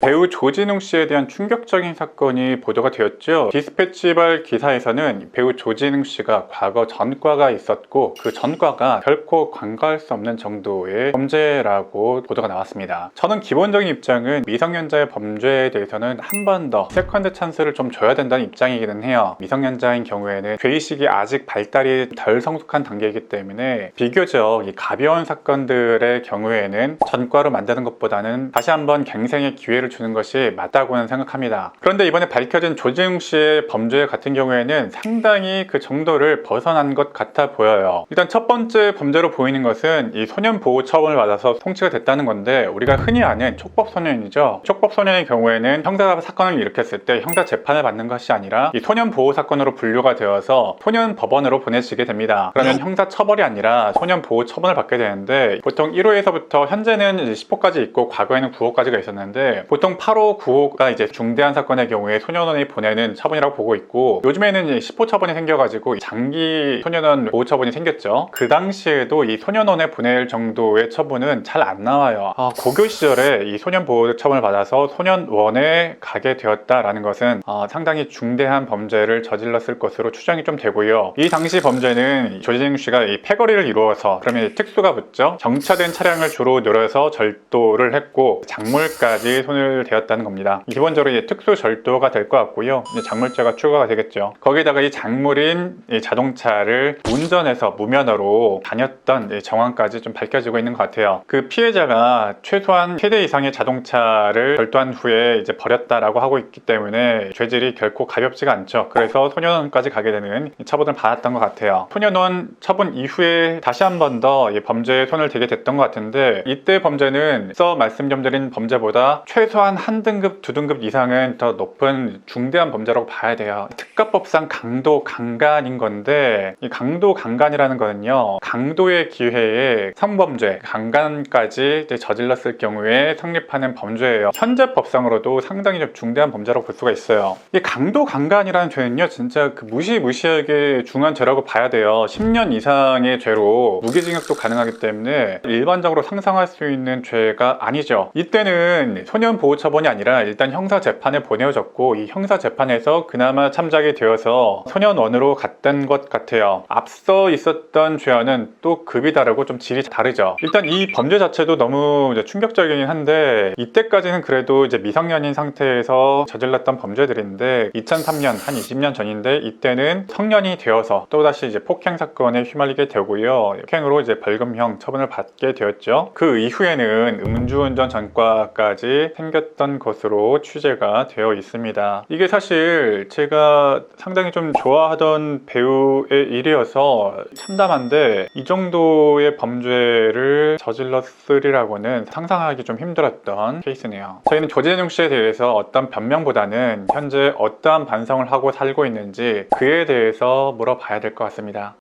배우 조진웅 씨에 대한 충격적인 사건이 보도가 되었죠. 디스패치발 기사에서는 배우 조진웅 씨가 과거 전과가 있었고 그 전과가 결코 간과할 수 없는 정도의 범죄라고 보도가 나왔습니다. 저는 기본적인 입장은 미성년자의 범죄에 대해서는 한 번 더 세컨드 찬스를 좀 줘야 된다는 입장이기는 해요. 미성년자인 경우에는 죄의식이 아직 발달이 덜 성숙한 단계이기 때문에 비교적 이 가벼운 사건들의 경우에는 전과로 만드는 것보다는 다시 한번 갱생의 기회를 주는 것이 맞다고는 생각합니다. 그런데 이번에 밝혀진 조진웅 씨의 범죄 같은 경우에는 상당히 그 정도를 벗어난 것 같아 보여요. 일단 첫 번째 범죄로 보이는 것은 이 소년보호 처분을 받아서 송치가 됐다는 건데, 우리가 흔히 아는 촉법소년이죠. 촉법소년의 경우에는 형사 사건을 일으켰을 때 형사 재판을 받는 것이 아니라 이 소년보호 사건으로 분류가 되어서 소년법원으로 보내지게 됩니다. 그러면 형사 처벌이 아니라 소년보호 처분을 받게 되는데, 보통 1호에서부터 현재는 10호까지 있고 과거에는 9호까지가 있었는데, 보통 8호, 9호가 이제 중대한 사건의 경우에 소년원에 보내는 처분이라고 보고 있고, 요즘에는 10호 처분이 생겨가지고 장기 소년원 보호 처분이 생겼죠. 그 당시에도 이 소년원에 보낼 정도의 처분은 잘 안 나와요. 고교 시절에 이 소년 보호 처분을 받아서 소년원에 가게 되었다라는 것은 상당히 중대한 범죄를 저질렀을 것으로 추정이 좀 되고요. 이 당시 범죄는 조진웅 씨가 이 패거리를 이루어서, 그러면 특수가 붙죠. 정차된 차량을 주로 노려서 절도를 했고 작물까지 손을 대었다는 겁니다. 기본적으로 이제 특수 절도가 될 것 같고요. 이제 작물죄가 추가가 되겠죠. 거기다가 이 작물인 이 자동차를 운전해서 무면허로 다녔던 정황까지 좀 밝혀지고 있는 것 같아요. 그 피해자가 최소한 3대 이상의 자동차를 절도한 후에 이제 버렸다라고 하고 있기 때문에 죄질이 결코 가볍지가 않죠. 그래서 소년원까지 가게 되는 처분을 받았던 것 같아요. 소년원 처분 이후에 다시 한 번 더 범죄에 손을 대게 됐던 것 같은데, 이때 범죄는 말씀 좀 드린 범죄보다 최소한 한 등급, 2등급 이상은 더 높은 중대한 범죄라고 봐야 돼요. 특가법상 강도 강간인 건데, 이 강도 강간이라는 거는요, 강도의 기회에 성범죄, 강간까지 저질렀을 경우에 성립하는 범죄예요. 현재 법상으로도 상당히 좀 중대한 범죄라고 볼 수가 있어요. 이 강도 강간이라는 죄는요, 진짜 그 무시무시하게 중한 죄라고 봐야 돼요. 10년 이상의 죄로 무기징역도 가능하기 때문에 일반적으로 상상할 수 있는 죄가 아니죠. 이때는 소년보호처분이 아니라 일단 형사재판에 보내졌고, 이 형사재판에서 그나마 참작이 되어서 소년원으로 갔던 것 같아요. 앞서 있었던 죄와는 또 급이 다르고 좀 질이 다르죠. 일단 이 범죄 자체도 너무 충격적이긴 한데, 이때까지는 그래도 이제 미성년인 상태에서 저질렀던 범죄들인데, 2003년 한 20년 전인데, 이때는 성년이 되어서 또다시 이제 폭행 사건에 휘말리게 되고요. 폭행으로 이제 벌금형 처분을 받게 되었죠. 그 이후에는 음주운전 전과까지 생겼던 것으로 취재가 되어 있습니다. 이게 사실 제가 상당히 좀 좋아하던 배우의 일이어서 참담한데, 이 정도의 범죄를 저질렀으리라고는 상상하기 좀 힘들었던 케이스네요. 저희는 조진웅 씨에 대해서 어떤 변명보다는 현재 어떠한 반성을 하고 살고 있는지 그에 대해서 물어봐야 될 것 같습니다.